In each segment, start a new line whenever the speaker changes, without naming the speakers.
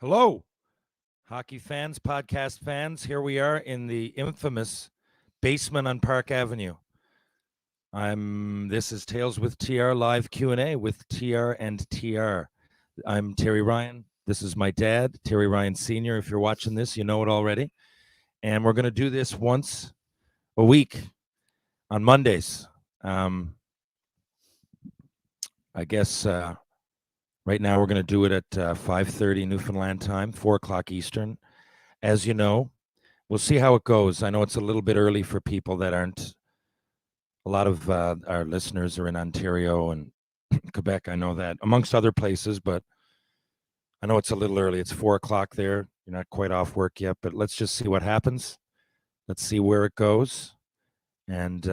Hello, hockey fans, podcast fans. Here we are in the infamous basement on Park Avenue. This is Tales with TR live Q&A with TR and TR. I'm Terry Ryan. This is my dad, Terry Ryan Sr. If you're watching this, you know it already. And we're going to do this once a week on Mondays. I guess right now we're going to do it at 5:30 Newfoundland time, 4 o'clock Eastern. As you know, we'll see how it goes. I know it's a little bit early for people that aren't. A lot of our listeners are in Ontario and Quebec. I know that, amongst other places, but I know it's a little early. It's 4 o'clock there. You're not quite off work yet, but let's just see what happens. Let's see where it goes. And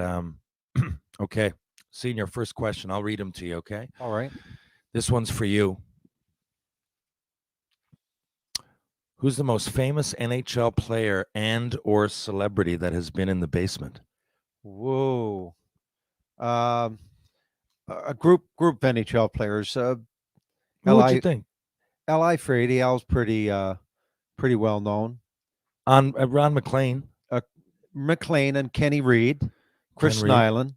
okay, Senior, first question. I'll read them to you, okay?
All right.
This one's for you. Who's the most famous NHL player and or celebrity that has been in the basement?
Whoa. A group of NHL players.
What do you think?
L.I. Frady, Al's pretty well known.
On Ron McLean.
McLean and Kenny Reed, Chris
Reed.
Nyland,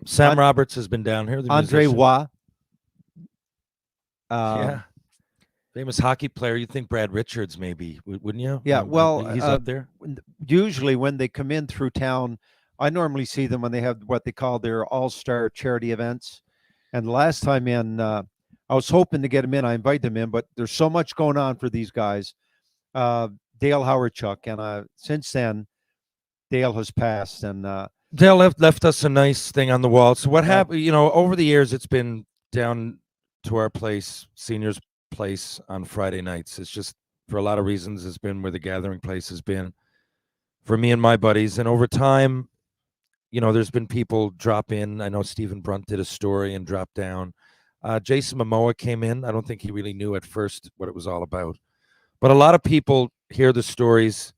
Sam Roberts has been down here.
Andre Waugh.
Yeah. Famous hockey player. You'd think Brad Richards maybe, wouldn't you?
Yeah, well,
he's up there.
Usually when they come in through town, I normally see them when they have what they call their all-star charity events. And the last time in, I was hoping to get them in. I invited them in, but there's so much going on for these guys. Dale Howardchuk, and since then, Dale has passed. And
Dale left us a nice thing on the wall. So what happened? You know, over the years, it's been down to our place, Senior's place on Friday nights. It's just for a lot of reasons. It's been where the gathering place has been for me and my buddies. And over time, you know, there's been people drop in. I know Stephen Brunt did a story and dropped down. Jason Momoa came in. I don't think he really knew at first what it was all about. But a lot of people hear the stories.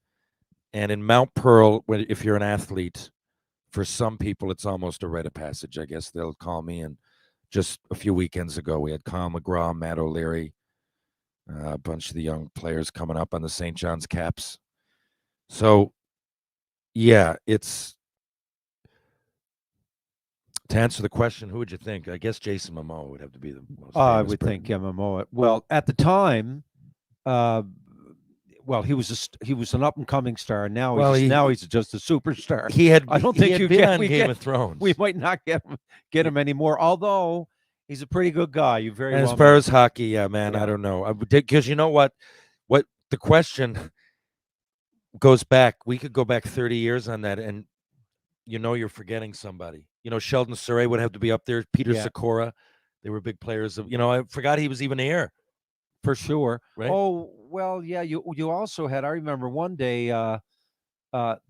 And in Mount Pearl, if you're an athlete, for some people, it's almost a rite of passage. I guess they'll call me. And just a few weekends ago, we had Kyle McGraw, Matt O'Leary, a bunch of the young players coming up on the St. John's Caps. So, yeah, it's to answer the question, who would you think? I guess Jason Momoa would have to be the most famous
I would think Momoa. Well, at the time, he was an up and coming star. Now he's just a superstar. I don't think you
been on Game of Thrones.
We might not get him anymore. Although he's a pretty good guy.
As far as hockey, yeah, man, I don't know. Because you know what the question goes back. We could go back 30 years on that, and you're forgetting somebody. You know, Sheldon Surrey would have to be up there. Peter Sikora, they were big players. I forgot he was even here.
For sure.
Right?
Oh, well, yeah. You also had. I remember one day, the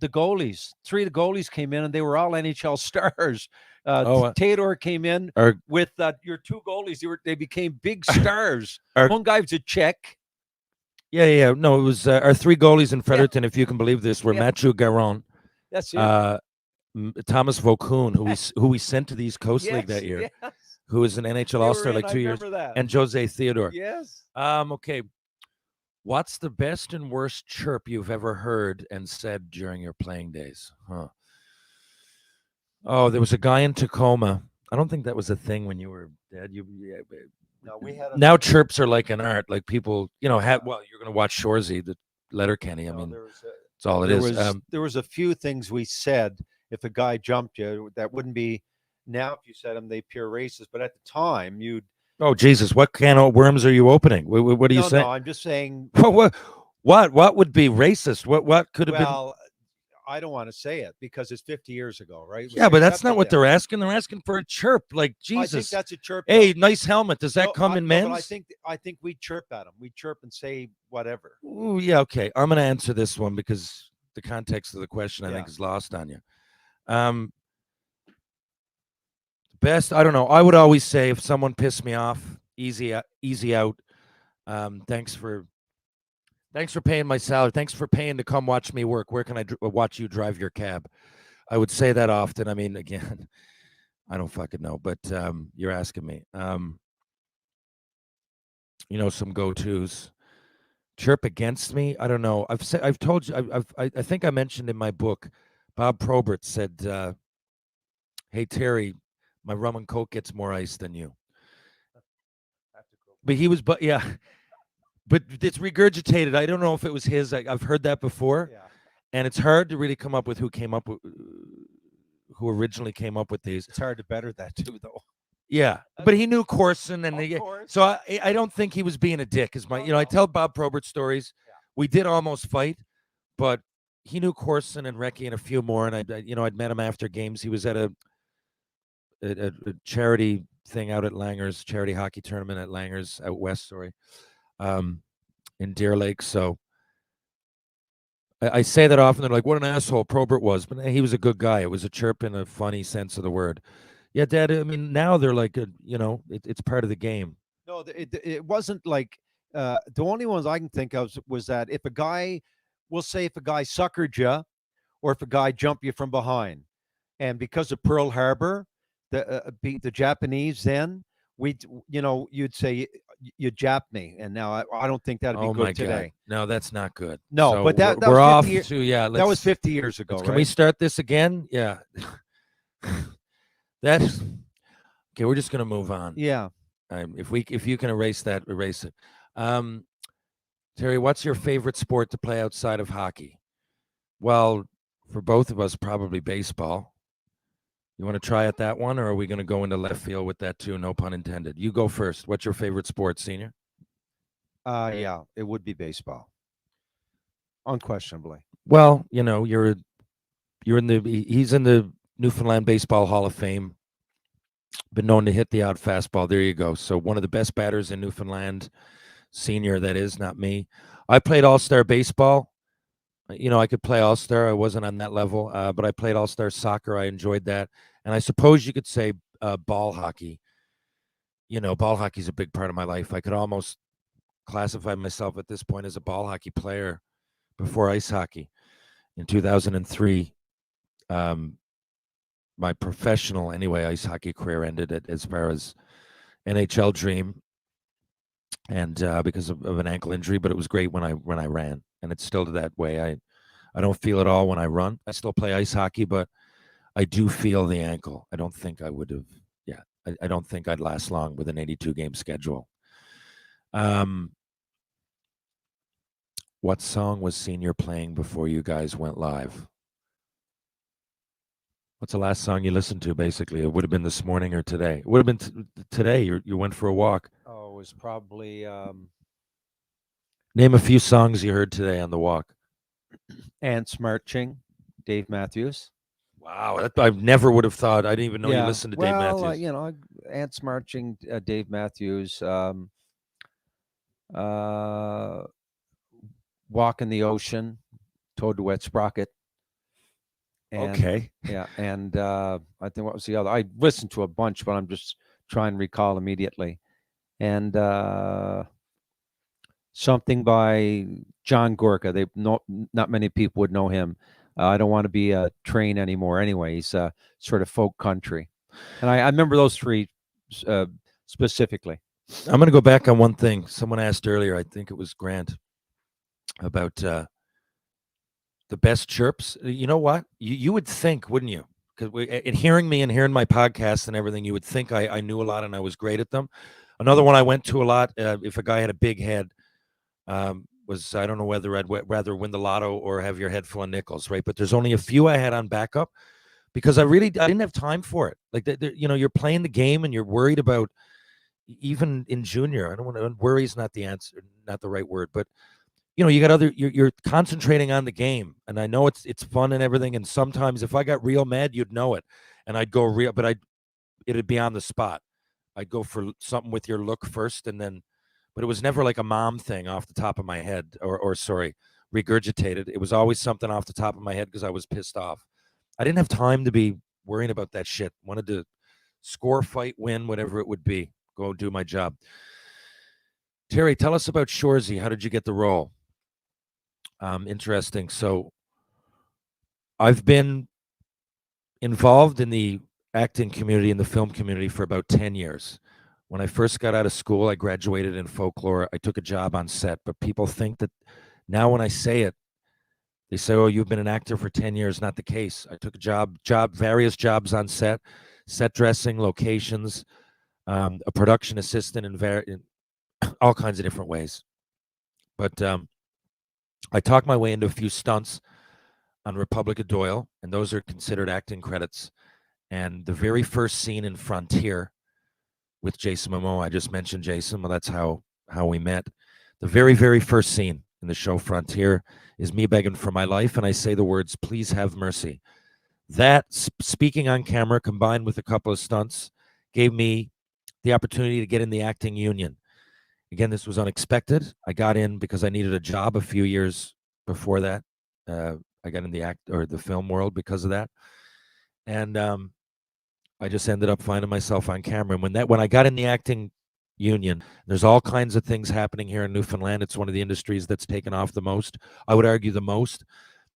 goalies. 3 of the goalies came in, and they were all NHL stars. Theodore came in with your 2 goalies. They became big stars. One guy was a Czech.
Yeah. No, it was our 3 goalies in Fredericton, if you can believe this, were Mathieu Garon.
That's it.
Thomas Vaucoon, who we sent to the East Coast League that year, who was an NHL All-Star like 2 years, and Jose Theodore.
Yes.
Okay. What's the best and worst chirp you've ever heard and said during your playing days? Oh, there was a guy in Tacoma. I don't think that was a thing when you were dead.
No, we had.
Now chirps are like an art. Like people, you're going to watch Shoresy, the Letterkenny. I mean, that's all it is.
There was a few things we said. If a guy jumped you, that wouldn't be. Now, if you said them, they pure racist. But at the time, you'd.
Oh Jesus! What can of worms are you opening? What are you saying?
No, I'm just saying.
What would be racist? What could have been?
Well, I don't want to say it because it's 50 years ago, right?
Yeah, but that's not what they're asking. They're asking for a chirp. Like Jesus.
I think that's a chirp.
Hey, nice helmet. Does that come in men's?
But I think we chirp at them. We chirp and say whatever.
Ooh, yeah. Okay, I'm going to answer this one because the context of the question I think is lost on you. Best, I don't know. I would always say if someone pissed me off, easy out. Thanks for paying my salary. Thanks for paying to come watch me work. Where can I watch you drive your cab? I would say that often. I mean, again, I don't fucking know, but you're asking me. Some go-tos. chirp against me. I don't know. I've told you. I think I mentioned in my book. Bob Probert said, "Hey Terry, my rum and coke gets more ice than you." But he was, but yeah, but it's regurgitated. I don't know if it was his. I've heard that before,
Yeah.
and it's hard to really come up with who originally came up with these.
It's hard to better that too, though.
Yeah, but he knew Corson, and
Of course.
so I don't think he was being a dick. Is my,
No,
I
no.
tell Bob Probert stories.
Yeah.
We did almost fight, but he knew Corson and Recchi and a few more, and I'd met him after games. He was at a charity thing out at Langer's, charity hockey tournament at Langer's out west. Sorry, in Deer Lake. So I say that often. They're like, "What an asshole Probert was," but he was a good guy. It was a chirp in a funny sense of the word. Yeah, Dad. I mean, now they're like, it's part of the game.
No, it wasn't like the only ones I can think of was that if a guy, we'll say if a guy suckered you, or if a guy jumped you from behind, and because of Pearl Harbor, the Japanese then you'd say you Jap me, and now I don't think that'd be
Oh
good
my
today.
God. No, that's not good.
No,
So
but that
we're
was
off
50
to yeah.
that was 50 years ago,
Can
right?
we start this again? Yeah. That's okay. We're just gonna move on.
Yeah.
If you can erase that, erase it. Terry, what's your favorite sport to play outside of hockey? Well, for both of us, probably baseball. You want to try at that one, or are we going to go into left field with that too? No pun intended. You go first. What's your favorite sport, Senior?
Yeah, it would be baseball. Unquestionably.
Well, you're he's in the Newfoundland Baseball Hall of Fame. Been known to hit the odd fastball. There you go. So one of the best batters in Newfoundland, Senior. That is not me. I played All-Star baseball. I could play All-Star. I wasn't on that level, but I played All-Star soccer. I enjoyed that. And I suppose you could say ball hockey. Ball hockey is a big part of my life. I could almost classify myself at this point as a ball hockey player before ice hockey. In 2003, my professional, anyway, ice hockey career ended as far as NHL dream, and because of an ankle injury. But it was great when I ran, and it's still that way. I don't feel it all when I run. I still play ice hockey, but I do feel the ankle. I don't think I would have. Yeah, I don't think I'd last long with an 82 game schedule. What song was Senior playing before you guys went live? What's the last song you listened to? Basically, it would have been this morning or today. It would have been today. You went for a walk.
Oh, it was probably
Name a few songs you heard today on the walk.
Ants Marching, Dave Matthews.
Wow, I never would have thought. I didn't even know you listened to Dave Matthews.
Ants Marching, Dave Matthews. Walk in the Ocean, Toad to Wet Sprocket. And,
okay.
Yeah, and I think what was the other? I listened to a bunch, but I'm just trying to recall immediately. And something by John Gorka. Not many people would know him. I don't want to be a train anymore. Anyway, he's sort of folk country, and I remember those three specifically.
I'm going to go back on one thing. Someone asked earlier, I think it was Grant, about the best chirps. You know what? You would think, wouldn't you? Because in hearing me and hearing my podcast and everything, you would think I knew a lot and I was great at them. Another one I went to a lot, if a guy had a big head, was I don't know whether I'd rather win the lotto or have your head full of nickels, right? But there's only a few I had on backup because I didn't have time for it. Like, you're playing the game and you're worried about, even in junior, I don't want to, worry is not the answer, not the right word, but you got you're concentrating on the game, and I know it's fun and everything. And sometimes if I got real mad, you'd know it, and I'd go real, but it'd be on the spot. I'd go for something with your look first, and then, but it was never like a mom thing off the top of my head, or sorry, regurgitated. It was always something off the top of my head because I was pissed off. I didn't have time to be worrying about that shit. Wanted to score, fight, win, whatever it would be. Go do my job. Terry, tell us about Shoresy. How did you get the role? Interesting. So I've been involved in the acting community and the film community for about 10 years. When I first got out of school, I graduated in folklore. I took a job on set, but people think that now when I say it, they say, "Oh, you've been an actor for 10 years." Not the case. I took various jobs on set dressing, locations, a production assistant in all kinds of different ways. But I talked my way into a few stunts on Republic of Doyle, and those are considered acting credits. And the very first scene in Frontier with Jason Momoa, I just mentioned Jason, well, that's how we met. The very, very first scene in the show Frontier is me begging for my life, and I say the words, "Please have mercy." That, speaking on camera, combined with a couple of stunts, gave me the opportunity to get in the acting union. Again, this was unexpected. I got in because I needed a job a few years before that. I got in the film world because of that, and I just ended up finding myself on camera. And when I got in the acting union, there's all kinds of things happening here in Newfoundland. It's one of the industries that's taken off the most. I would argue the most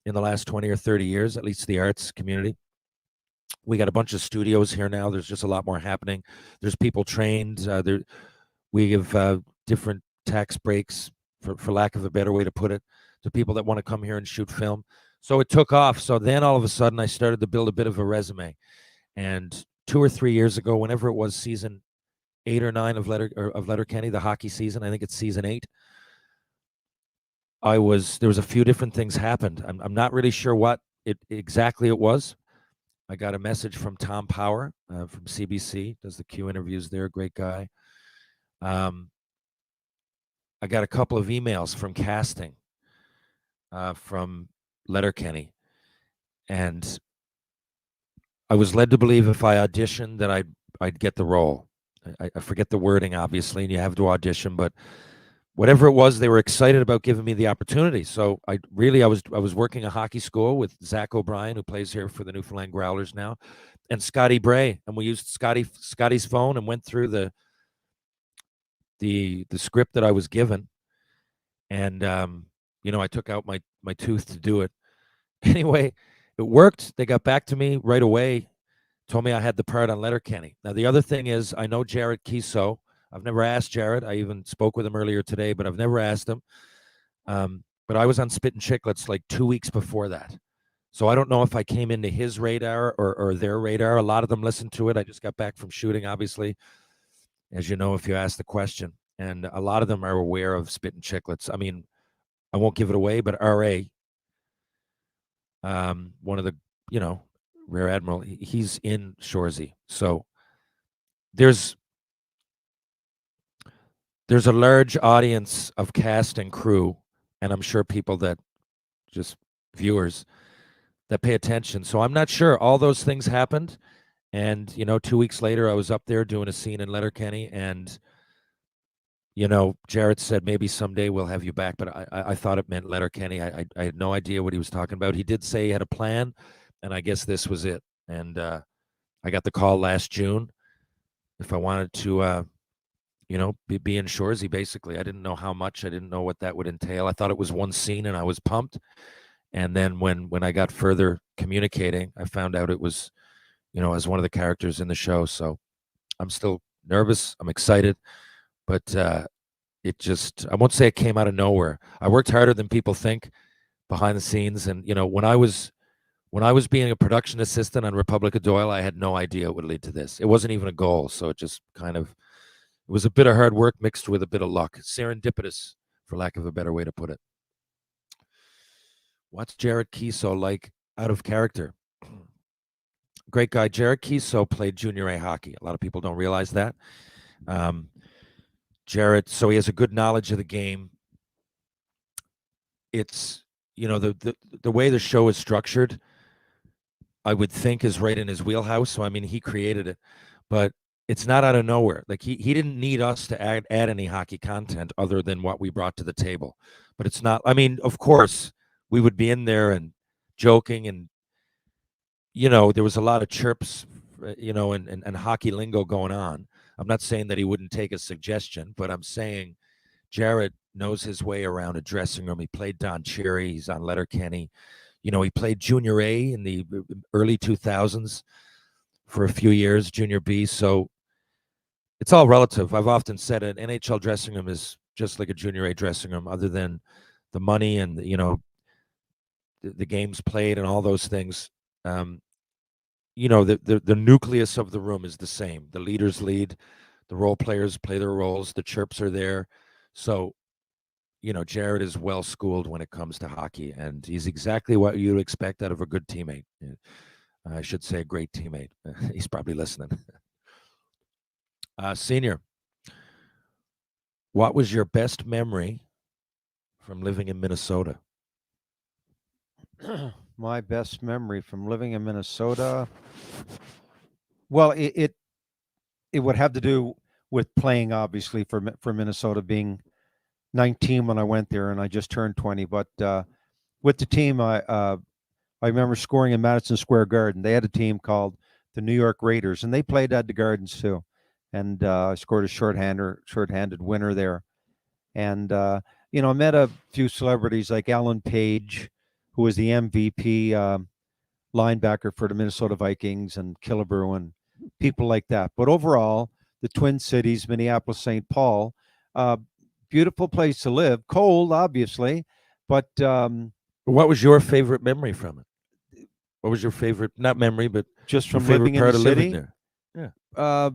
in the last 20 or 30 years, at least the arts community. We got a bunch of studios here now. There's just a lot more happening. There's people trained. We have different tax breaks, for lack of a better way to put it, to people that want to come here and shoot film. So it took off. So then all of a sudden I started to build a bit of a resume. And 2 or 3 years ago, whenever it was season 8 or 9 of Letterkenny, the hockey season, I think it's season 8, there was a few different things happened. I'm not really sure what exactly it was. I got a message from Tom Power from CBC, does the Q interviews there, great guy. I got a couple of emails from casting from Letterkenny, and I was led to believe if I auditioned that I'd get the role. I forget the wording, obviously, and you have to audition, but whatever it was, they were excited about giving me the opportunity. So I was working a hockey school with Zach O'Brien, who plays here for the Newfoundland Growlers now, and Scotty Bray, and we used Scotty's phone and went through the script that I was given, and I took out my tooth to do it. Anyway, it worked. They got back to me right away, told me I had the part on Letterkenny. Now the other thing is, I know Jared Keeso. I've never asked Jared. I even spoke with him earlier today, but I've never asked him. But I was on Spittin' Chicklets like 2 weeks before that. So I don't know if I came into his radar or their radar. A lot of them listened to it. I just got back from shooting, obviously, as you know, if you ask the question. And a lot of them are aware of Spittin' Chicklets. I mean, I won't give it away, but R.A., one of the, Rear Admiral, he's in Shoresy. So there's a large audience of cast and crew, and I'm sure people that just viewers that pay attention. So I'm not sure. All those things happened. And, 2 weeks later, I was up there doing a scene in Letterkenny, and, Jared said, maybe someday we'll have you back. But I thought it meant Letterkenny. I had no idea what he was talking about. He did say he had a plan, and I guess this was it. And I got the call last June if I wanted to, be in Shoresy, basically. I didn't know how much. I didn't know what that would entail. I thought it was one scene, and I was pumped. And then when I got further communicating, I found out it was, as one of the characters in the show. So I'm still nervous. I'm excited. But I won't say it came out of nowhere. I worked harder than people think behind the scenes. And, when I was being a production assistant on Republic of Doyle, I had no idea it would lead to this. It wasn't even a goal. So it just it was a bit of hard work mixed with a bit of luck. Serendipitous, for lack of a better way to put it. What's Jared Keeso like out of character? Great guy. Jared Keeso played junior A hockey. A lot of people don't realize that. Jared, so he has a good knowledge of the game. It's, the way the show is structured, I would think is right in his wheelhouse. So, I mean, he created it, but it's not out of nowhere. Like he didn't need us to add any hockey content other than what we brought to the table. But it's not, I mean, of course, we would be in there and joking and, there was a lot of chirps, and hockey lingo going on. I'm not saying that he wouldn't take a suggestion, but I'm saying Jared knows his way around a dressing room. He played Don Cherry. He's on Letterkenny. He played Junior A in the early 2000s for a few years, Junior B. So it's all relative. I've often said it. NHL dressing room is just like a junior A dressing room, other than the money and the games played and all those things. Um, the nucleus of the room is the same. The leaders lead, the role players play their roles, the chirps are there. So, Jared is well schooled when it comes to hockey, and he's exactly what you'd expect out of a good teammate. I should say a great teammate. He's probably listening. Senior, what was your best memory from living in Minnesota?
My best memory from living in Minnesota. Well, it would have to do with playing, obviously, for Minnesota, being 19 when I went there, and I just turned 20. But with the team, I remember scoring in Madison Square Garden. They had a team called the New York Raiders, and they played at the Gardens too. And I scored a shorthanded winner there. And I met a few celebrities like Alan Page, who was the MVP linebacker for the Minnesota Vikings, and Killebrew, and people like that. But overall, the Twin Cities, Minneapolis, St. Paul, beautiful place to live. Cold, obviously, but
what was your favorite memory from it? What was your favorite, not memory, but
just
your
from
favorite
living in
part
the
of
city?
living there?
Yeah.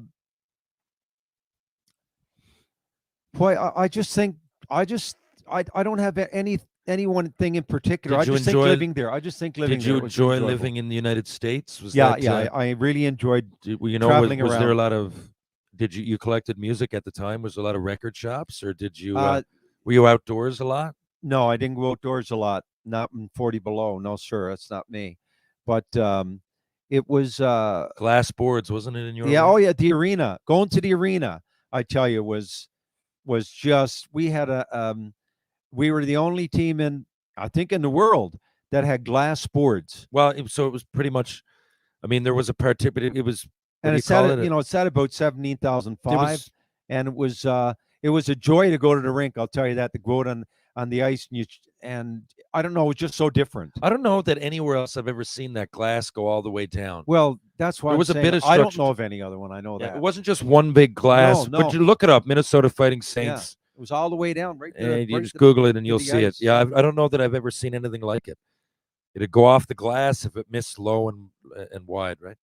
Boy, I just think I don't have any one thing in particular.
Did
I
you
just think
enjoy-
living there. I just think living
Did you
there was
enjoy
enjoyable.
living in the United States? Was
Yeah,
that,
yeah. I really enjoyed
was
traveling
there a
around.
lot of? Did you collected music at the time? Was there a lot of record shops, or did you?
Uh,
Were you outdoors a lot?
No, I didn't go outdoors a lot. Not in 40 below. No, sir, that's not me. But it was
Glass boards, wasn't it in your?
yeah.
room?
Oh yeah, the arena. Going to the arena, I tell you, was just, we had we were the only team I think in the world that had glass boards.
Well, so it was pretty much. I mean, there was a particular. It was. What
And
do you
it sat
call
at,
it?
it sat about 17,005,
There was.
and it was a joy to go to the rink. I'll tell you that, to go out on the ice, and I don't know, it was just so different.
I don't know that anywhere else I've ever seen that glass go all the way down.
Well, that's why
There
I'm
was a
saying,
bit of
I don't
structure.
know of any other one. I know
Yeah,
that
it wasn't just one big glass.
No.
But you look it up, Minnesota Fighting Saints.
It was all the way down, right there.
And you just Google it and you'll see it. Yeah, I don't know that I've ever seen anything like it. It'd go off the glass if it missed low and wide, right?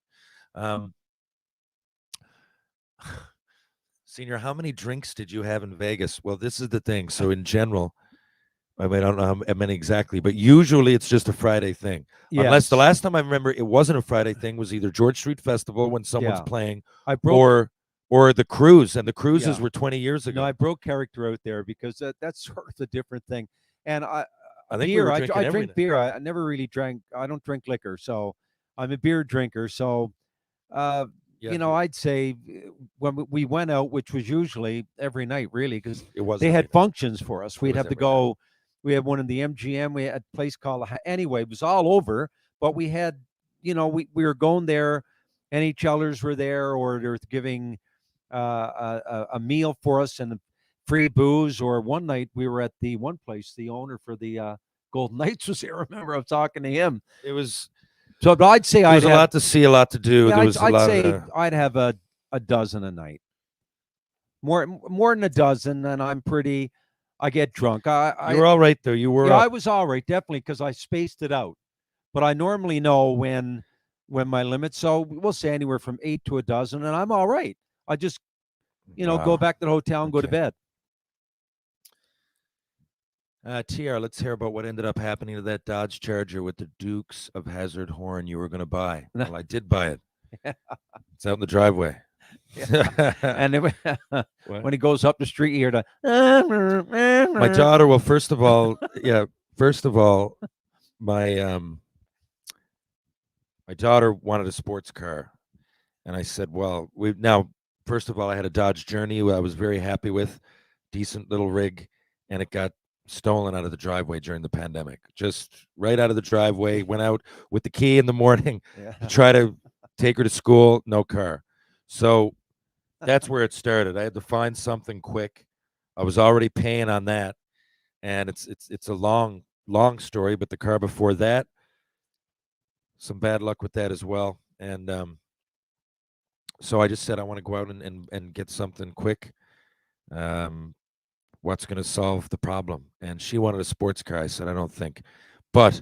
Senior, how many drinks did you have in Vegas? Well, this is the thing. So in general, I mean, I don't know how many exactly, but usually it's just a Friday thing.
Yes.
Unless the last time I remember it wasn't a Friday thing was either George Street Festival when someone's playing, or the cruise, and the cruises were 20 years ago.
No, I broke character out there because that's sort of a different thing. And
I think
beer,
we were
I drink beer. I never really drank. I don't drink liquor, so I'm a beer drinker. So, I'd say when we went out, which was usually every night, really, because they had functions for us. We'd have to go. Night. We had one in the MGM. We had a place called, anyway, it was all over. But we had, we were going there. NHLers were there, or they were giving a meal for us and free booze. Or one night we were at the one place, the owner for the Golden Knights was here. I remember I was talking to him.
It was
so. But I'd say
I'd have a lot to see, a lot to do.
Yeah,
there was
I'd say I'd have a dozen a night. More than a dozen, and I get drunk.
You were all right though. You were.
Yeah, I was all right, definitely, because I spaced it out. But I normally know when my limit. So we'll say anywhere from 8 to a dozen, and I'm all right. I just, go back to the hotel and go to bed.
TR, let's hear about what ended up happening to that Dodge Charger with the Dukes of Hazzard horn you were going to buy. Well, I did buy it. It's out in the driveway.
And when he goes up the street, you hear the.
My daughter. Well, first of all, my daughter wanted a sports car, and I said, "Well, first of all, I had a Dodge Journey I was very happy with, decent little rig, and it got stolen out of the driveway during the pandemic. Just right out of the driveway, went out with the key in the morning to try to take her to school, no car. So that's where it started. I had to find something quick. I was already paying on that, and it's a long story, but the car before that, some bad luck with that as well. And So I just said I want to go out and get something quick. What's going to solve the problem? And she wanted a sports car. I said I don't think, but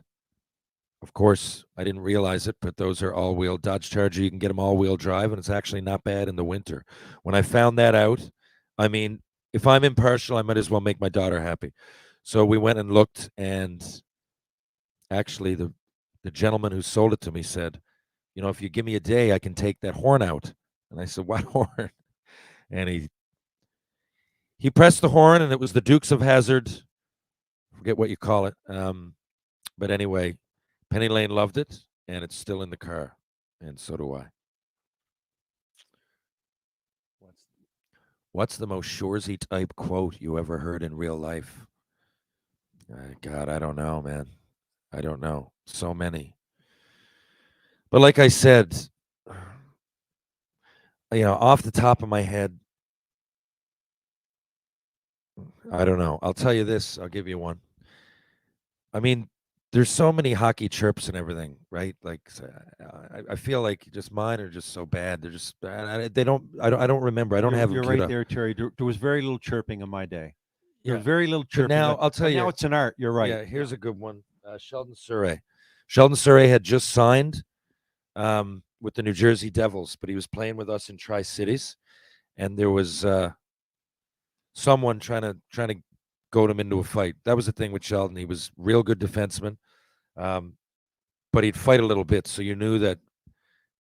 of course I didn't realize it. But those are all-wheel Dodge Charger. You can get them all-wheel drive, and it's actually not bad in the winter. When I found that out, I mean, if I'm impartial, I might as well make my daughter happy. So we went and looked, and actually the gentleman who sold it to me said, if you give me a day, I can take that horn out. And I said, what horn? And he pressed the horn, and it was the Dukes of Hazzard. Forget what you call it. But anyway, Penny Lane loved it, and it's still in the car, and so do I. What's the most Shoresy type quote you ever heard in real life? God, I don't know, man. I don't know. So many. But like I said, off the top of my head, I don't know. I'll tell you this. I'll give you one. I mean, there's so many hockey chirps and everything, right? Like, I feel like just mine are just so bad. They're just they don't. I don't remember. I don't have them
You're
queued
right
up.
there, Terry. There was very little chirping in my day. There
Yeah.
was very little
But
chirping.
now I'll tell
but
you.
now it's an art. You're right.
Yeah. Here's a good one. Sheldon Surrey. Sheldon Surrey had just signed with the New Jersey Devils, but he was playing with us in Tri-Cities, and there was someone trying to goad him into a fight. That was the thing with Sheldon. He was real good defenseman, but he'd fight a little bit, so you knew that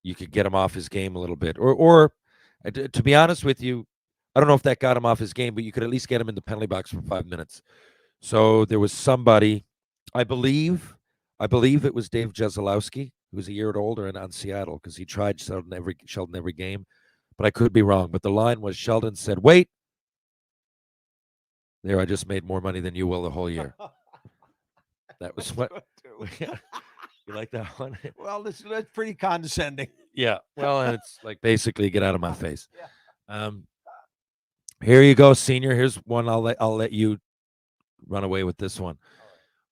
you could get him off his game a little bit. Or to be honest with you, I don't know if that got him off his game, but you could at least get him in the penalty box for 5 minutes. So there was somebody, I believe it was Dave Jeselowski, who was a year older and on Seattle, because he tried Sheldon every game, but I could be wrong. But the line was, Sheldon said, "Wait, there, I just made more money than you will the whole year." That was what. You like that one?
Well, that's pretty condescending.
Yeah. Well, and it's like basically get out of my face. Here you go, senior. Here's one. I'll let you run away with this one.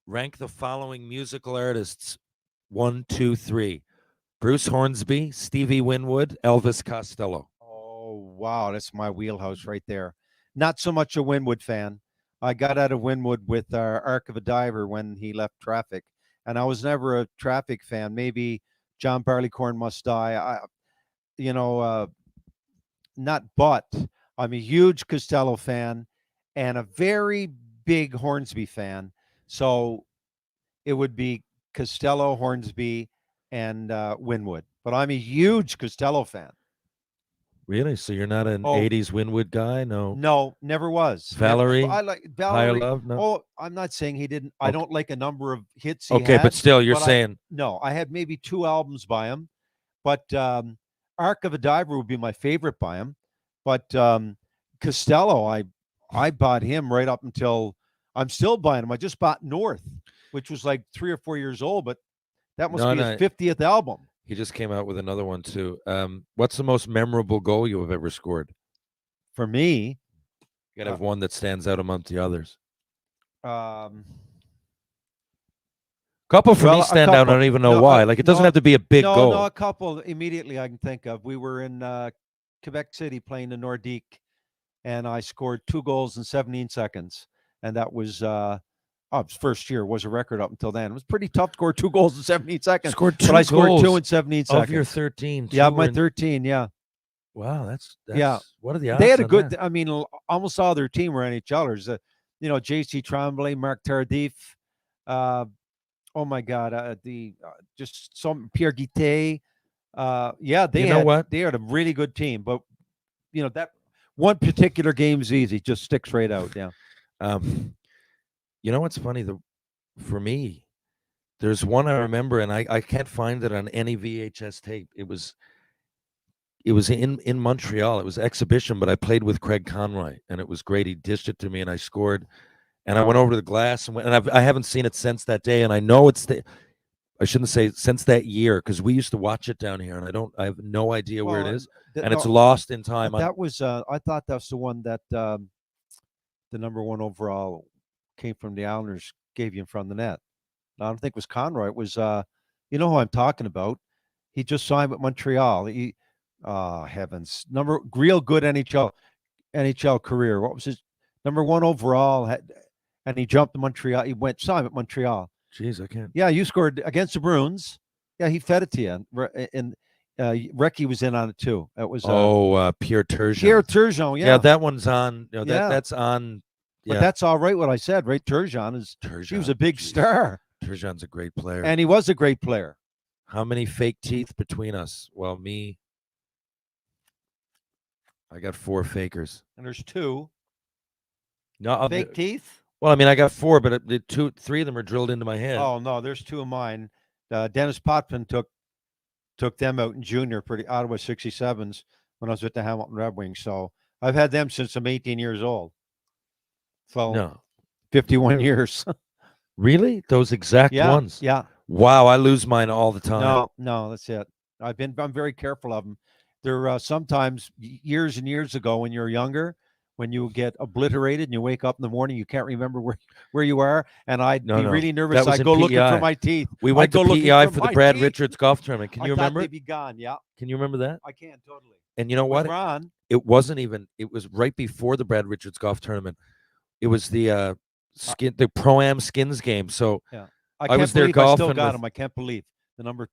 Rank the following musical artists: 1, 2, 3. Bruce Hornsby, Stevie Winwood, Elvis Costello.
Oh, wow. That's my wheelhouse right there. Not so much a Winwood fan. I got out of Winwood with Arc of a Diver when he left Traffic, and I was never a Traffic fan. Maybe John Barleycorn Must Die. Not but. I'm a huge Costello fan and a very big Hornsby fan. So it would be Costello, Hornsby, and Winwood. But I'm a huge Costello fan.
Really? So you're not an 80s Winwood guy? No.
No, never was.
Valerie?
I like
Higher
Valerie.
Love? No.
Oh, I'm not saying he didn't. I don't like a number of hits he
Okay,
had,
but still, you're
but
saying.
No, I had maybe 2 albums by him. But Arc of a Diver would be my favorite by him. But Costello, I bought him right up until I'm still buying him. I just bought North, which was like 3 or 4 years old, but that must be his 50th album.
He just came out with another one too. What's the most memorable goal you have ever scored?
For me,
you gotta have one that stands out among the others. Couple for me stand out. I don't even know why. Like it doesn't have to be a big goal.
No, a couple immediately I can think of. We were in Quebec City playing the Nordique, and I scored 2 goals in 17 seconds, and that was his first year. Was a record up until then. It was pretty tough to score 2 goals in 17 seconds.
But I
scored 2 in 17 seconds.
Of your 13.
Yeah, my 13. Yeah.
Wow, that's
yeah.
What are the odds?
They had a good. I mean, almost all their team were NHLers. J.C. Tremblay, Marc Tardif. Oh my God, just some Pierre Guité. Yeah, they had a really good team, but that one particular game's easy, just sticks right out. Yeah.
You know what's funny? For me, there's one I remember, and I can't find it on any VHS tape. It was in Montreal. It was exhibition, but I played with Craig Conroy, and it was great. He dished it to me, and I scored. And I went over to the glass and I haven't seen it since that day. And I know I shouldn't say since that year, because we used to watch it down here, and I have no idea where it is, and it's lost in time.
That was I thought that's the one that the number 1 overall came from the Islanders, gave you in front of the net. I don't think it was Conroy. It was you know who I'm talking about. He just signed with Montreal. Heavens. Real good NHL career. What was his number one overall? And he jumped to Montreal. Saw him at Montreal.
Jeez, I can't.
Yeah, you scored against the Bruins. Yeah, he fed it to you. And Recchi was in on it too. That was
Pierre Turgeon.
Pierre Turgeon. Yeah,
Yeah, that one's on. You know,
Yeah.
that's on.
but
Yeah,
that's all right. What I said, right? Turgeon he was a big
Jeez.
star,
Turgeon's a great player.
and he was a great player.
How many fake teeth between us? Well, I got 4 fakers.
And there's 2
No,
fake teeth.
well, I mean, I got 4, but the 3 of them are drilled into my head.
Oh no, there's 2 of mine. Dennis Potvin took them out in junior, pretty Ottawa 67s when I was with the Hamilton Red Wings. So I've had them since I'm 18 years old. So
No,
51 years.
really, those exact ones.
Yeah.
Wow, I lose mine all the time.
No, that's it. I'm very careful of them. They're sometimes years and years ago when you're younger, when you get obliterated and you wake up in the morning, you can't remember where you are. And I'd be really nervous.
That was
I'd
in
go looking
PEI.
for my teeth.
We went
I'd go
to
looking
PEI
for
for the
my
Brad
teeth.
Richards golf tournament. Can you
I thought
remember?
they'd be gone. Yeah,
Can you remember that?
I can totally.
And you know what?
Ron,
It wasn't even. It was right before the Brad Richards golf tournament. It was the the Pro-Am skins game. So
yeah,
I
can't
was there
believe I still
golfing
got
with-
them. I can't believe the number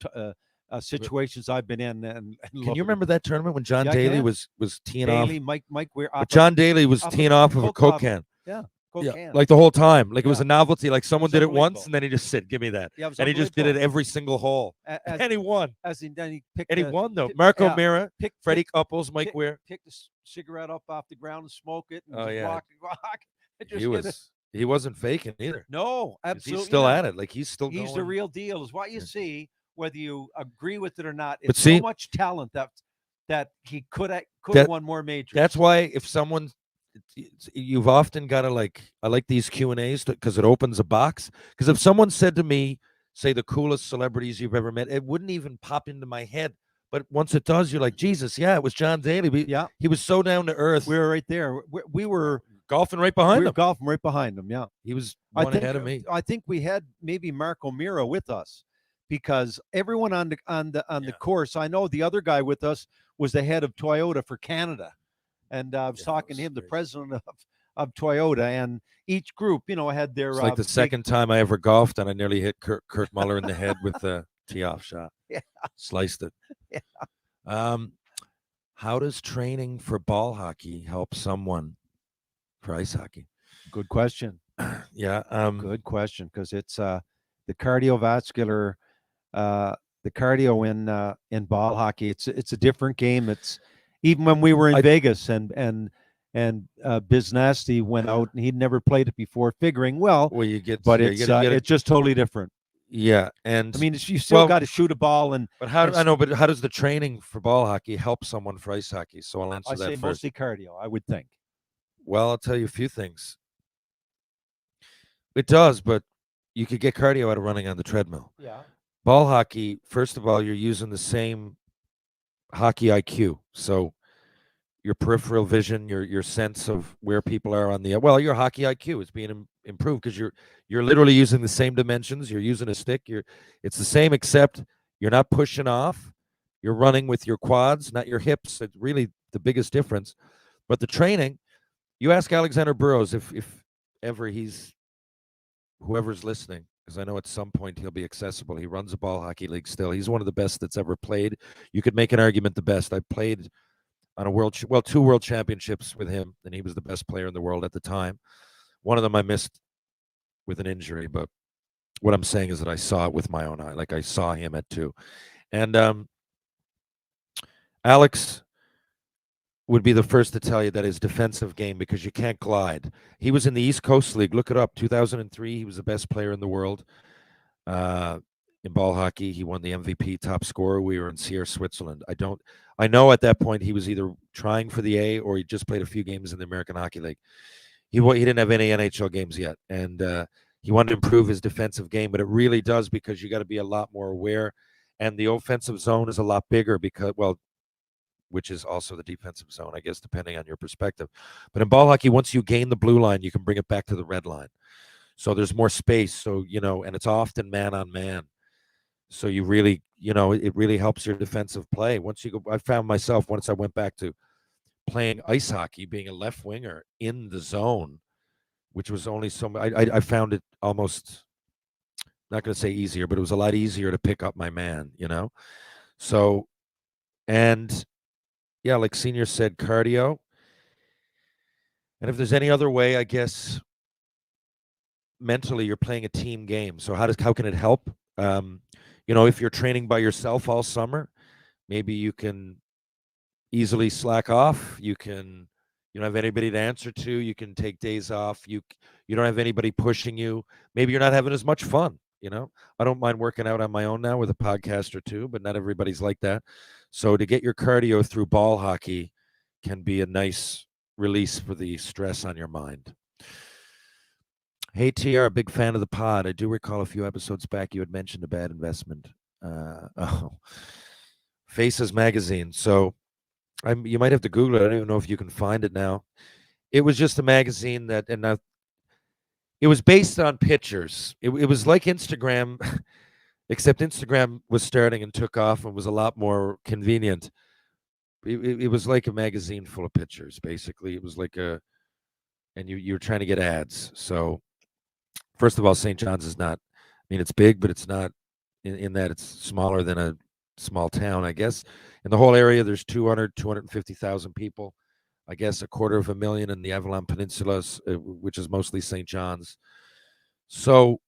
of situations I've been in. And
can you remember that tournament when John
Yeah, I
Daly
can.
was teeing off?
Daly, Mike Weir,
But John Daly was
off
teeing
a
off of a
Coke
Coke
bottle.
can.
Coke
Yeah,
can.
like the whole time. Like it was
Yeah.
a novelty. Like someone
was
did it once
unbelievable.
and then he just said, "Give me that,"
Yeah, it was
and he just did it
unbelievable.
every single hole. And he won.
Then he picked
And he
the-
won though.
pick-
Marco
yeah,
Mira,
pick-
Freddie
pick-
Couples, Mike
pick-
Weir.
pick the cigarette up off the ground and smoke it. And
Oh,
just
yeah.
rock. And just
He
get it.
was. He wasn't faking either.
No,
'Cause
absolutely.
He's still
not.
at it. Like he's still.
He's the
going.
real deal. Is what you
Yeah.
see, whether you agree with it or not.
But
It's
see-
so much talent that he could have
That-
won more majors.
That's why if someone, you've often got to like. I like these Q&As because it opens a box. Because if someone said to me, say the coolest celebrities you've ever met, it wouldn't even pop into my head. But once it does, you're like, Jesus, yeah, it was John Daly.
Yeah,
He was so down to earth.
we were right there. We were
golfing right behind him.
golfing right behind him. Yeah.
He was
I
one
think,
ahead of me.
I think we had maybe Marco Mira with us because everyone on the course. I know the other guy with us was the head of Toyota for Canada, and I was
Yeah,
talking
that
to him, the
was
president of Toyota, and each group, had their.
It's like the
big-
second time I ever golfed, and I nearly hit Kurt Muller in the head with the tee-off shot.
Yeah.
Sliced it.
Yeah.
How does training for ball hockey help someone for ice hockey?
Good question.
Yeah.
Good question, because it's the cardiovascular, the cardio in ball hockey. It's a different game. It's even when we were in Vegas and Biz Nasty went out and he'd never played it before, figuring
Well, you get,
but
yeah,
it's
you gotta-
it's just totally different.
yeah, and
I mean, you still
well-
got to shoot a ball, and
but how
it's-
I know, but how does the training for ball hockey help someone for ice hockey? So I'll answer
I
that
say
first.
mostly cardio. I would think.
Well, I'll tell you a few things. It does, but you could get cardio out of running on the treadmill.
Yeah.
Ball hockey, first of all, you're using the same hockey IQ. So your peripheral vision, your sense of where people are on the your hockey IQ is being improved because you're literally using the same dimensions. You're using a stick. It's the same except you're not pushing off. You're running with your quads, not your hips. It's really the biggest difference. But the training, you ask Alexander Burrows if ever whoever's listening, because I know at some point he'll be accessible. He runs a ball hockey league still. He's one of the best that's ever played. You could make an argument the best. I played on two world championships with him, and he was the best player in the world at the time. One of them I missed with an injury, but what I'm saying is that I saw it with my own eye. Like I saw him at 2. And Alex would be the first to tell you that his defensive game, because you can't glide. He was in the East Coast League. Look it up. 2003, he was the best player in the world in ball hockey. He won the MVP, top scorer. We were in Sierre, Switzerland. I know at that point he was either trying for the A or he just played a few games in the American Hockey League. He didn't have any NHL games yet, and he wanted to improve his defensive game, but it really does because you got to be a lot more aware, and the offensive zone is a lot bigger which is also the defensive zone, I guess, depending on your perspective. But in ball hockey, once you gain the blue line, you can bring it back to the red line. So there's more space. So, and it's often man on man. So you really, it really helps your defensive play. I found myself once I went back to playing ice hockey, being a left winger in the zone, which was only I found it almost, not going to say easier, but it was a lot easier to pick up my man. So, and yeah, like Senior said, cardio. And if there's any other way, I guess mentally you're playing a team game. So how can it help? If you're training by yourself all summer, maybe you can easily slack off. You don't have anybody to answer to. You can take days off. You don't have anybody pushing you. Maybe you're not having as much fun. I don't mind working out on my own now with a podcast or two, but not everybody's like that. So to get your cardio through ball hockey can be a nice release for the stress on your mind. Hey, TR, a big fan of the pod. I do recall a few episodes back you had mentioned a bad investment. Faces magazine. So you might have to Google it. I don't even know if you can find it now. It was just a magazine it was based on pictures. It was like Instagram, except Instagram was starting and took off and was a lot more convenient. It was like a magazine full of pictures, basically. It was like and you're trying to get ads. So first of all, St. John's is not, it's big, but it's not in that it's smaller than a small town, I guess. In the whole area, there's 250,000 people. I guess 250,000 in the Avalon Peninsula, which is mostly St. John's. So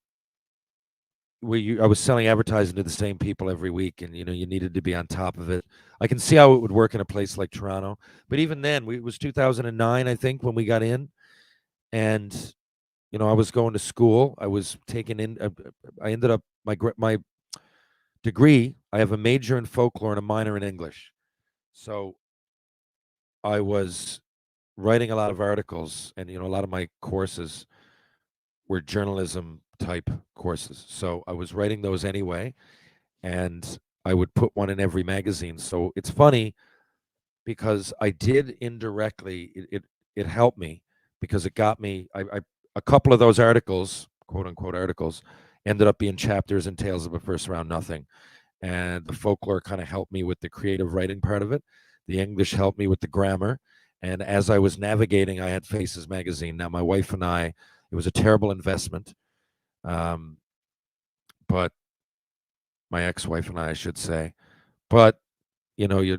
I was selling advertising to the same people every week, and you needed to be on top of it. I can see how it would work in a place like Toronto, but even then, it was 2009, I think, when we got in, and I was going to school. I was taking in. I ended up my degree. I have a major in folklore and a minor in English, so I was writing a lot of articles, and a lot of my courses were journalism type courses. So I was writing those anyway, and I would put one in every magazine. So it's funny because I did indirectly. It helped me because it got me. A couple of those articles, quote unquote articles, ended up being chapters in Tales of a First Round Nothing. And the folklore kind of helped me with the creative writing part of it. The English helped me with the grammar. And as I was navigating, I had Faces magazine. Now, my wife and I, it was a terrible investment. But my ex-wife and I should say. But, you're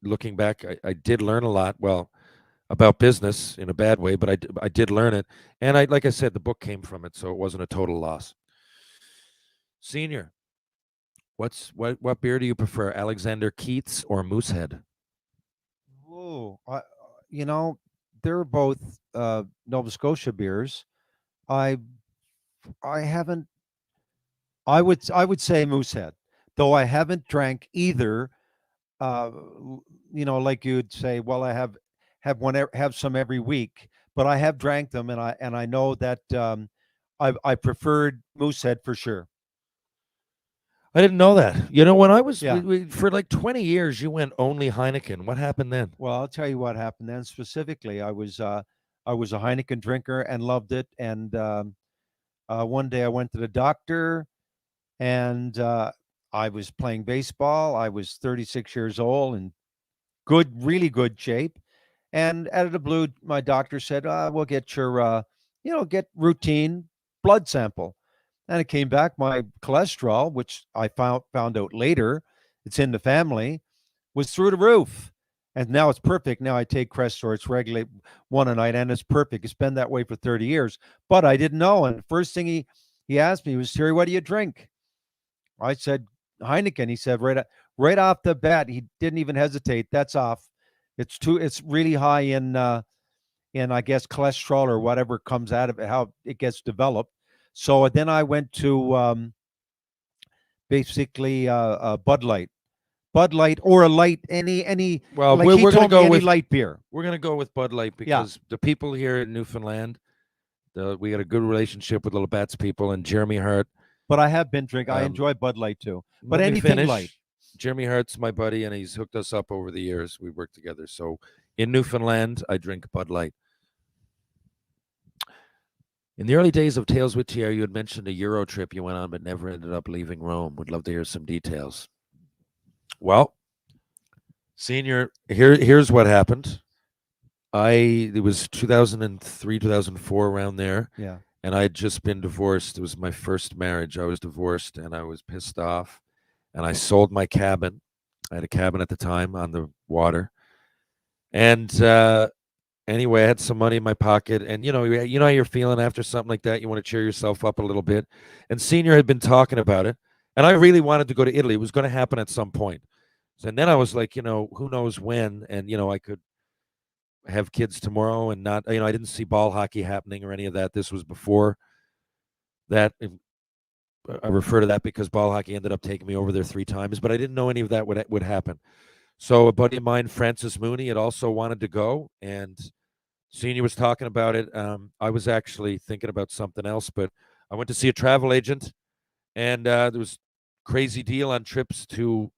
looking back, I did learn a lot. Well, about business in a bad way, but I did learn it. And like I said, the book came from it, so it wasn't a total loss. Senior, what beer do you prefer, Alexander Keith's or Moosehead?
Oh, they're both Nova Scotia beers. I I haven't. I would say Moosehead, though I haven't drank either. Like you'd say, well, I have some every week, but I have drank them, and I know that I preferred Moosehead for sure.
I didn't know that. When I was
Yeah.
for like 20 years, you went only Heineken. What happened then?
Well, I'll tell you what happened then. Specifically, I was a Heineken drinker and loved it. And one day I went to the doctor, and I was playing baseball. I was 36 years old and really good shape. And out of the blue, my doctor said, "We'll get your, get routine blood sample." And it came back my cholesterol, which I found out later, it's in the family, was through the roof. And now it's perfect. Now I take Crestor. It's regulate one a night, and it's perfect. It's been that way for 30 years. But I didn't know. And the first thing he asked me was, "Terry, what do you drink?" I said, "Heineken." He said right off the bat, he didn't even hesitate. "That's off. It's really high in I guess cholesterol or whatever comes out of it, how it gets developed." So then I went to basically Bud Light or a light, any
Well,
like
we're
he
going to
told me
go
any
with
light beer.
we're going to go with Bud Light because the people here in Newfoundland, we got a good relationship with the Labatt's people and Jeremy Hart.
But I have been drinking. I
Um,
enjoy Bud Light too. But
Let me
anything
finish.
light.
Jeremy Hart's my buddy, and he's hooked us up over the years. We worked together. So in Newfoundland, I drink Bud Light. In the early days of Tales with Thierry, you had mentioned a Euro trip you went on but never ended up leaving Rome. Would love to hear some details. Well, senior, here's what happened. It was 2003, 2004, around there.
Yeah.
And I had just been divorced. It was my first marriage. I was divorced and I was pissed off. And I sold my cabin. I had a cabin at the time on the water. And anyway, I had some money in my pocket. And you know how you're feeling after something like that. You want to cheer yourself up a little bit. And Senior had been talking about it. And I really wanted to go to Italy. It was going to happen at some point. And then I was like, who knows when? And I could have kids tomorrow and not, I didn't see ball hockey happening or any of that. This was before that. I refer to that because ball hockey ended up taking me over there 3 times, but I didn't know any of that would happen. So a buddy of mine, Francis Mooney, had also wanted to go, and Senior was talking about it. I was actually thinking about something else, but I went to see a travel agent, and there was a crazy deal on trips to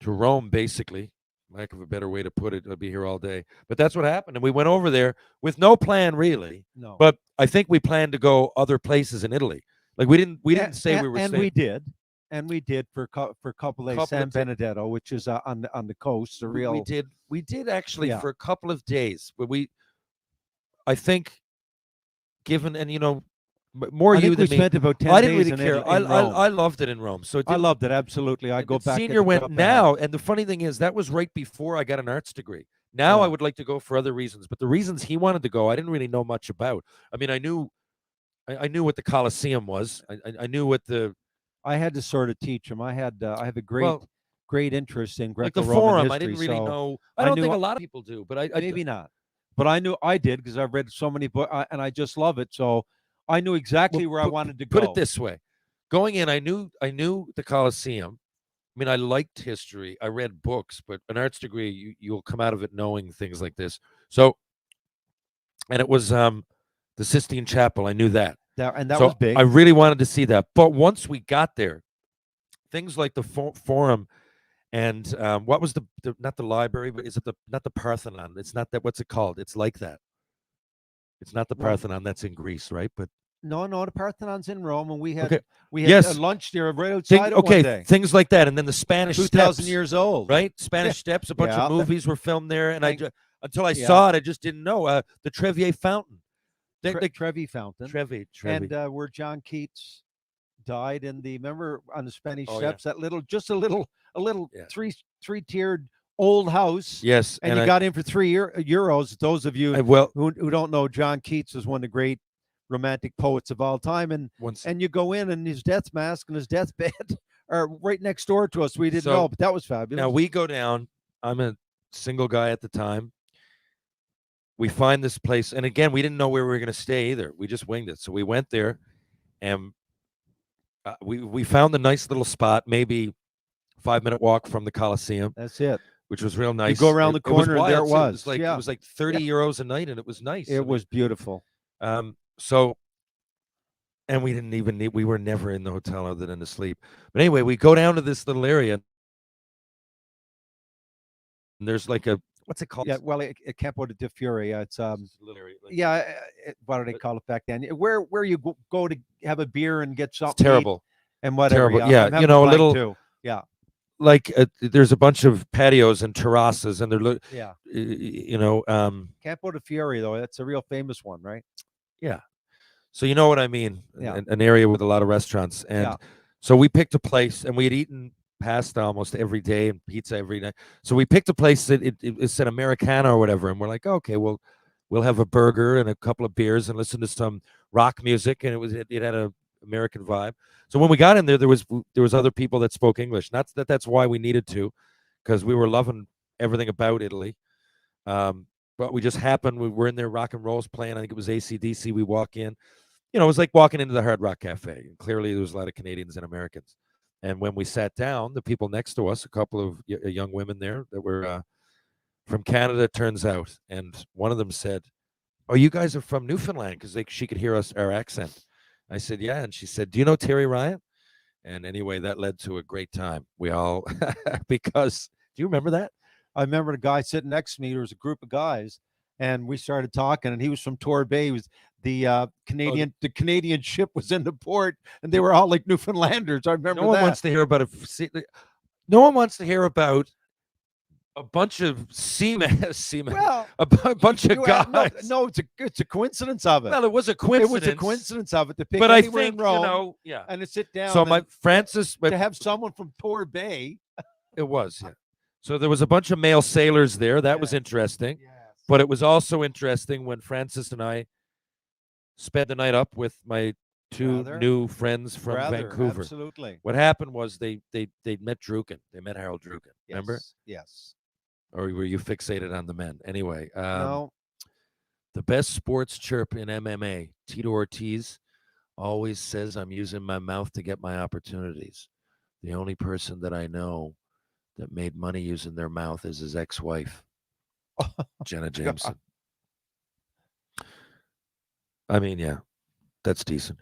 Rome, basically. Lack of a better way to put it, I'd be here all day. But that's what happened, and we went over there with no plan, really.
No.
But I think we planned to go other places in Italy. Like we didn't say we were
and
staying.
we did for a couple of days. San Benedetto, which is on the coast.
We did actually
Yeah.
for a couple of days, but I think, given and more
I
you
think
than
we
me.
spent about 10
I didn't
days
really
in
care.
Rome.
I loved it in Rome. So
I loved it absolutely. I go back.
Senior went now, and the funny thing is that was right before I got an arts degree. Now I would like to go for other reasons, but the reasons he wanted to go, I didn't really know much about. I mean, I knew what the Colosseum was. I knew what the.
I had to sort of teach him. I have a great interest in
like the
Greco-Roman
Forum.
history.
I didn't really
so
know. I don't think a lot of people do, but I
maybe not. But I knew I did because I've read so many books, and I just love it. So I knew exactly where I wanted to go.
Put it this way: going in, I knew the Colosseum. I mean, I liked history. I read books, but an arts degree, you'll come out of it knowing things like this. So, and it was the Sistine Chapel. I knew that.
And that
so
was big.
I really wanted to see that. But once we got there, things like the Forum and what was the not the library, but is it not the Parthenon? It's not that. What's it called? It's like that. It's not the Parthenon. That's in Greece, right? But
no, the Parthenon's in Rome, and we had
yes.
lunch there right outside it one day.
Things like that, and then the Spanish
2,000
Steps,
years old,
right? Spanish Steps. A bunch of movies were filmed there, and until I saw it, I just didn't know the Trevi Fountain.
The Trevi Fountain.
Trevi.
And where John Keats died remember on the Spanish Steps, that a little three-tiered old house.
Yes.
And you got in for €3. Those of you who don't know, John Keats was one of the great romantic poets of all time. And you go in, and his death mask and his deathbed are right next door to us. We didn't know, but that was fabulous.
Now we go down. I'm a single guy at the time. We find this place, and again, we didn't know where we were going to stay either. We just winged it. So we went there, and we found the nice little spot, maybe 5-minute walk from the Colosseum.
That's it.
Which was real nice.
You go around the corner, and there it was.
It was like €30 a night, and it was nice.
It was beautiful.
So, and we were never in the hotel other than to sleep. But anyway, we go down to this little area, and there's like what's it called?
Yeah, well, Campo de Fiore. It's
little area.
What do they call it back then? Where you go to have a beer and get something.
It's terrible.
And whatever.
Terrible. Yeah,
a little. Too. Yeah.
Like there's a bunch of patios and terraces, and they're
Campo de Fiore, though, that's a real famous one, right?
Yeah. So you know what I mean?
Yeah.
An area with a lot of restaurants, and so we picked a place, and we had eaten pasta almost every day and pizza every night. So we picked a place that it said Americana or whatever, and we're like, okay, we'll have a burger and a couple of beers and listen to some rock music, and it had a American vibe. So when we got in there, there was other people that spoke English. Not that's why we needed to, because we were loving everything about Italy. But we just happened, we were in there, rock and roll's playing. I think it was AC/DC. We walk in, it was like walking into the Hard Rock Cafe. And clearly there was a lot of Canadians and Americans. And when we sat down, the people next to us, a couple of young women there that were from Canada, it turns out, and one of them said, "Oh, you guys are from Newfoundland," because she could hear our accent. I said, "Yeah," and she said, "Do you know Terry Ryan?" And anyway, that led to a great time. We all because do you remember that?
I remember the guy sitting next to me. There was a group of guys, and we started talking. And he was from Torbay. He was the Canadian ship was in the port, and they were all like Newfoundlanders. I remember
No one
that.
wants to hear about it. No one wants to hear about a bunch of seamen.
Well,
a bunch of guys.
No, it's a coincidence of it.
Well, it was a coincidence.
It was a coincidence of it to pick
But I
anywhere
think
in Rome,
you know, yeah.
and to sit down.
So my Francis,
to have someone from Torbay.
It was, yeah. So there was a bunch of male sailors there. That was interesting.
Yes.
But it was also interesting when Francis and I spent the night up with my two new friends from Vancouver.
Absolutely.
What happened was they met Druken. They met Harold Druken. Remember?
Yes.
Or were you fixated on the men? Anyway,
No.
the best sports chirp in MMA, Tito Ortiz, always says I'm using my mouth to get my opportunities. The only person that I know that made money using their mouth is his ex-wife, Jenna Jameson. I mean, yeah, that's decent.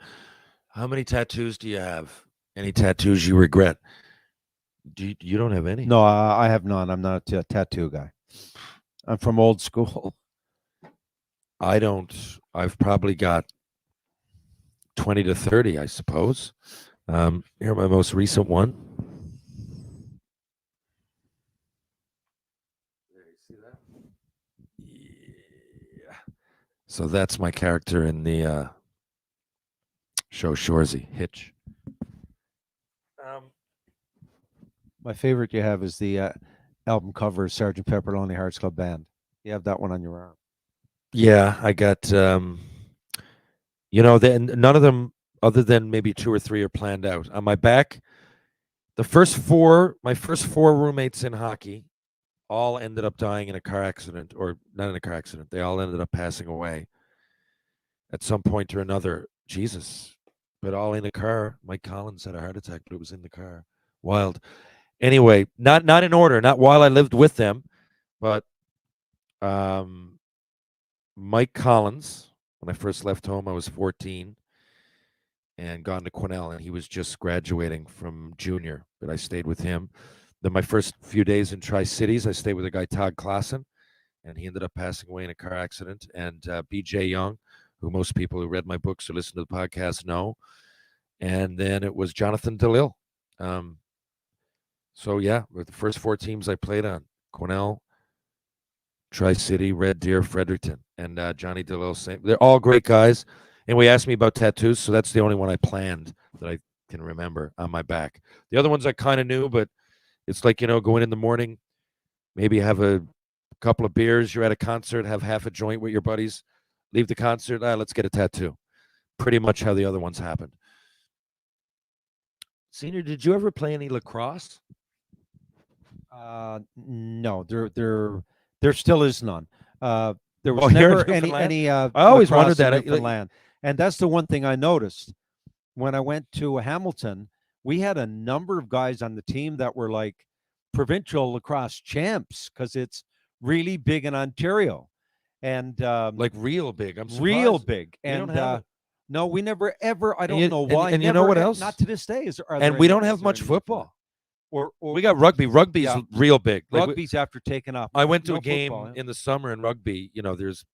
How many tattoos do you have? Any tattoos you regret? You don't have any?
No, I have none. I'm not a tattoo guy. I'm from old school.
I don't. I've probably got 20 to 30, I suppose. Here, my most recent one. There, you see that? Yeah. So that's my character in the show Shoresy, Hitch.
My favorite you have is the album cover, Sgt. Pepper Lonely Hearts Club Band. You have that one on your arm.
Yeah, I got, none of them, other than maybe 2 or 3, are planned out. On my back, my first 4 roommates in hockey all ended up dying in a car accident, or not in a car accident. They all ended up passing away at some point or another. Jesus. But all in a car. Mike Collins had a heart attack, but it was in the car. Wild. Anyway, not in order, not while I lived with them, but Mike Collins, when I first left home, I was 14 and gone to Quesnel, and he was just graduating from junior, but I stayed with him. Then my first few days in Tri-Cities, I stayed with a guy, Todd Klassen, and he ended up passing away in a car accident. And B.J. Young, who most people who read my books or listen to the podcast know. And then it was Jonathan DeLille. So, yeah, with the first 4 teams I played on, Quesnel, Tri-City, Red Deer, Fredericton, and Johnny DeLille. They're all great guys. And we asked me about tattoos, so that's the only one I planned that I can remember on my back. The other ones I kind of knew, but it's like, going in the morning, maybe have a couple of beers, you're at a concert, have half a joint with your buddies, leave the concert, let's get a tattoo. Pretty much how the other ones happened. Senior, did you ever play any lacrosse?
No, there still is none. There was
here in
never
Newfoundland?
any.
I always wondered
lacrosse in
that.
Newfoundland. And that's the one thing I noticed when I went to Hamilton. We had a number of guys on the team that were like provincial lacrosse champs because it's really big in Ontario, and
like real big. I'm surprised.
real big.
We don't
And
have it.
no, we never ever. I don't know why.
And you know what else?
Not to this day.
And we don't have much football.
Or
We got rugby. Rugby's real big. Like
rugby's after taking off.
I went to
No
a game
football,
in the summer in rugby. There's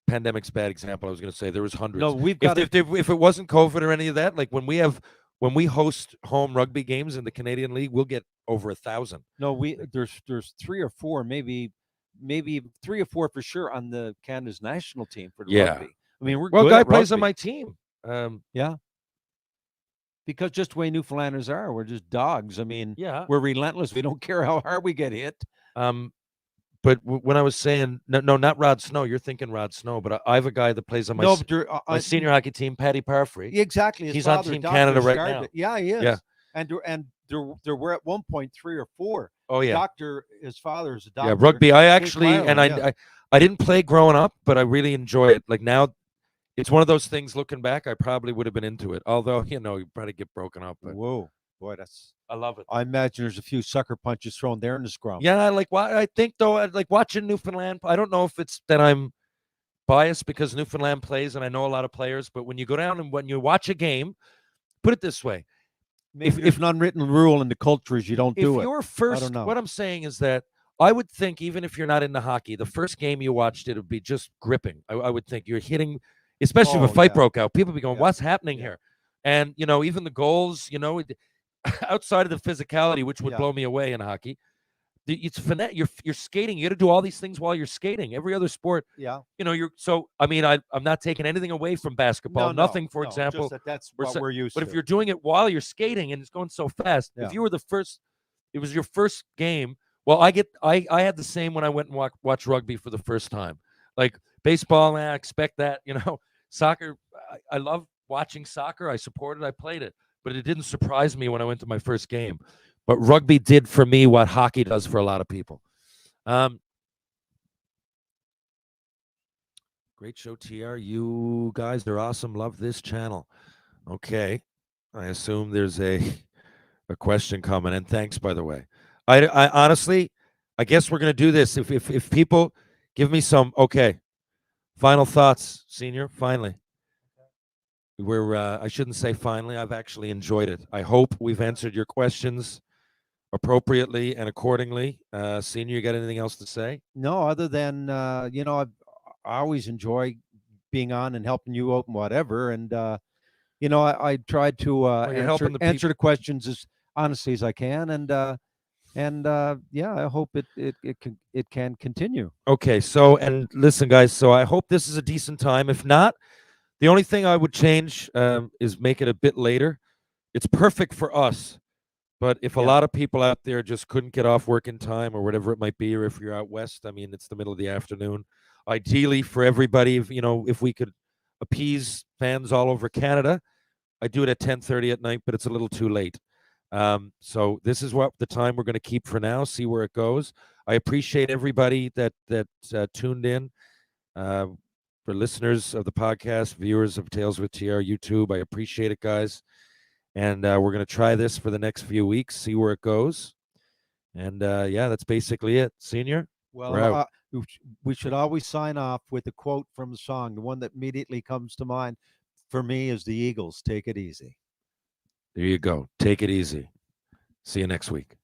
pandemic's bad example. I was going to say there was hundreds.
No, we've got
if it wasn't COVID or any of that, like when we host home rugby games in the Canadian League, we'll get over 1,000.
No, there's 3 or 4, maybe 3 or 4 for sure on the Canada's national team for the rugby. I mean, we're good
guy
at
plays on
rugby.
my team.
Because just the way Newfoundlanders are, we're just dogs. I mean,
Yeah.
we're relentless. We don't care how hard we get hit.
But when I was saying no, not Rod Snow. You're thinking Rod Snow, but I have a guy that plays on my my senior hockey team, Paddy Parfrey.
Exactly.
He's on Team Canada right now.
Yeah, he is.
Yeah.
And there were at one point 3 or 4.
Oh yeah.
His father is a doctor.
Yeah, rugby. I actually
Ireland,
I didn't play growing up, but I really enjoy it. Like now, it's one of those things. Looking back, I probably would have been into it. Although you probably get broken up. But
whoa, boy,
I love it.
I imagine there's a few sucker punches thrown there in the scrum.
Yeah, I think though, like watching Newfoundland. I don't know if it's that I'm biased because Newfoundland plays and I know a lot of players. But when you go down and when you watch a game, put it this way:
if an unwritten rule in the culture is you don't do it.
If you're first, what I'm saying is that I would think even if you're not into hockey, the first game you watched, it would be just gripping. I would think you're hitting, especially if a fight broke out. People be going, "What's happening here?" And even the goals, outside of the physicality, which would blow me away in hockey, it's finesse. You're skating. You got to do all these things while you're skating. Every other sport, you're so. I mean, I'm not taking anything away from basketball. Nothing, for example.
That's what we're used to.
But if you're doing it while you're skating and it's going so fast, if you were the first, it was your first game. Well, I had the same when I went and watched rugby for the first time. Like baseball, I expect that. Soccer. I love watching soccer. I supported. I played it, but it didn't surprise me when I went to my first game. But rugby did for me what hockey does for a lot of people. Great show, TR. You guys are awesome. Love this channel. Okay. I assume there's a question coming. And thanks, by the way. I honestly, I guess we're going to do this. If people give me some, final thoughts, Senior, finally. I shouldn't say finally. I've actually enjoyed it. I hope we've answered your questions appropriately and accordingly. Senior, you got anything else to say?
No, other than I always enjoy being on and helping you out and whatever. And I tried to answer the questions as honestly as I can. And I hope it can continue.
Okay, so and listen, guys. So I hope this is a decent time. If not, the only thing I would change is make it a bit later. It's perfect for us. But if a lot of people out there just couldn't get off work in time or whatever it might be, or if you're out west, I mean, it's the middle of the afternoon. Ideally for everybody, if we could appease fans all over Canada, I do it at 10:30 at night, but it's a little too late. So this is what the time we're going to keep for now, see where it goes. I appreciate everybody that tuned in. For listeners of the podcast, viewers of Tales with TR YouTube, I appreciate it, guys. And we're going to try this for the next few weeks, see where it goes. And that's basically it. Senior?
Well, we should always sign off with a quote from the song. The one that immediately comes to mind for me is the Eagles, "Take It Easy."
There you go. Take it easy. See you next week.